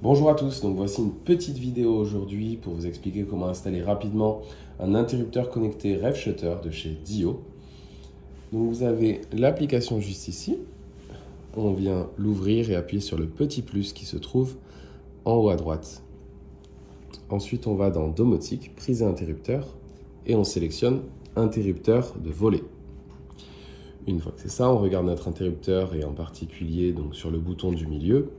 Bonjour à tous, donc voici une petite vidéo aujourd'hui pour vous expliquer comment installer rapidement un interrupteur connecté Rev Shutter de chez Dio. Donc vous avez l'application juste ici, on vient l'ouvrir et appuyer sur le petit plus qui se trouve en haut à droite. Ensuite on va dans domotique, prise et interrupteur et on sélectionne interrupteur de volet. Une fois que c'est ça, on regarde notre interrupteur et en particulier donc sur le bouton du milieu.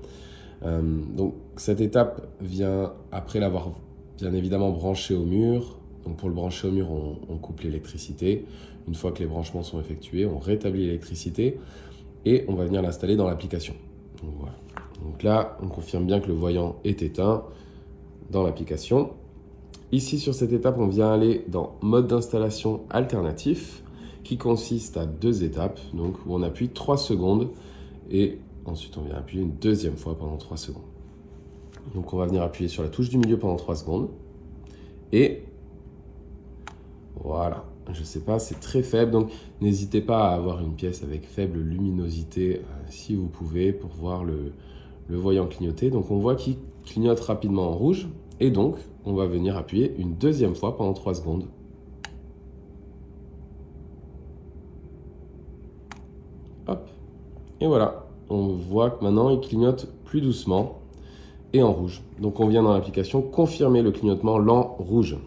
Donc cette étape vient après l'avoir bien évidemment branché au mur. Donc pour le brancher au mur, on coupe l'électricité. Une fois que les branchements sont effectués, on rétablit l'électricité et on va venir l'installer dans l'application. Donc voilà. Donc là, on confirme bien que le voyant est éteint dans l'application. Ici sur cette étape, on vient aller dans mode d'installation alternatif qui consiste à deux étapes, donc où on appuie 3 secondes et ensuite, on vient appuyer une deuxième fois pendant 3 secondes. Donc, on va venir appuyer sur la touche du milieu pendant 3 secondes. Et voilà, je ne sais pas, c'est très faible. Donc, n'hésitez pas à avoir une pièce avec faible luminosité si vous pouvez pour voir le voyant clignoter. Donc, on voit qu'il clignote rapidement en rouge. Et donc, on va venir appuyer une deuxième fois pendant 3 secondes. Hop, et voilà. On voit que maintenant, il clignote plus doucement et en rouge. Donc, on vient dans l'application confirmer le clignotement lent rouge.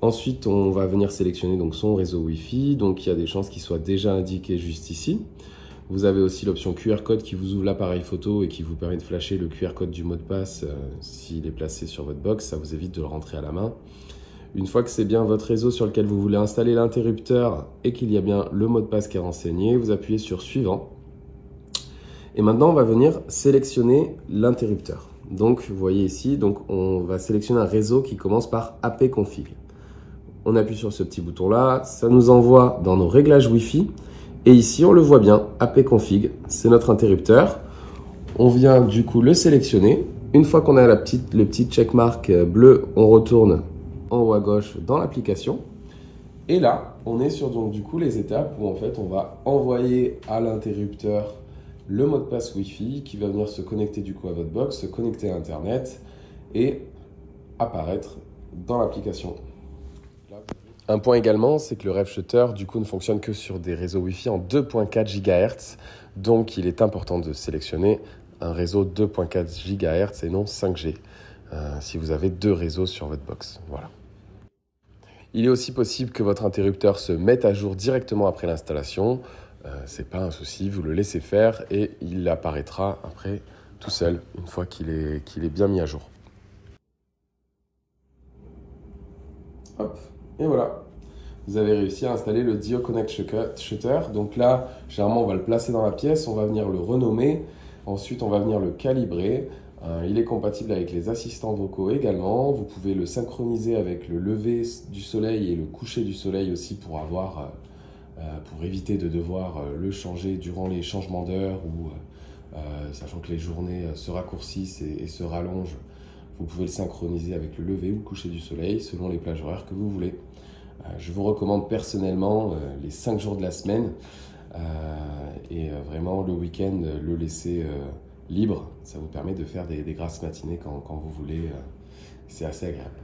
Ensuite, on va venir sélectionner donc son réseau Wi-Fi. Donc, il y a des chances qu'il soit déjà indiqué juste ici. Vous avez aussi l'option QR code qui vous ouvre l'appareil photo et qui vous permet de flasher le QR code du mot de passe s'il est placé sur votre box. Ça vous évite de le rentrer à la main. Une fois que c'est bien votre réseau sur lequel vous voulez installer l'interrupteur et qu'il y a bien le mot de passe qui est renseigné, vous appuyez sur suivant. Et maintenant, on va venir sélectionner l'interrupteur. Donc, vous voyez ici, donc on va sélectionner un réseau qui commence par APconfig. On appuie sur ce petit bouton-là, ça nous envoie dans nos réglages Wi-Fi. Et ici, on le voit bien, APconfig, c'est notre interrupteur. On vient du coup le sélectionner. Une fois qu'on a le petit checkmark bleu, on retourne en haut à gauche dans l'application. Et là, on est sur donc du coup les étapes où en fait on va envoyer à l'interrupteur le mot de passe Wi-Fi qui va venir se connecter du coup à votre box, se connecter à Internet et apparaître dans l'application. Un point également, c'est que le Rev Shutter du coup ne fonctionne que sur des réseaux Wi-Fi en 2.4 GHz. Donc il est important de sélectionner un réseau 2.4 GHz et non 5G si vous avez deux réseaux sur votre box. Voilà. Il est aussi possible que votre interrupteur se mette à jour directement après l'installation. C'est pas un souci, vous le laissez faire et il apparaîtra après tout seul une fois qu'il est bien mis à jour. Hop, et voilà. Vous avez réussi à installer le Dio Connect Shutter. Donc là, généralement, on va le placer dans la pièce, on va venir le renommer. Ensuite, on va venir le calibrer. Il est compatible avec les assistants vocaux également. Vous pouvez le synchroniser avec le lever du soleil et le coucher du soleil aussi pour éviter de devoir le changer durant les changements d'heure ou sachant que les journées se raccourcissent et se rallongent. Vous pouvez le synchroniser avec le lever ou le coucher du soleil selon les plages horaires que vous voulez. Je vous recommande personnellement les 5 jours de la semaine et vraiment le week-end le laisser libre. Ça vous permet de faire des grasses matinées quand vous voulez. C'est assez agréable.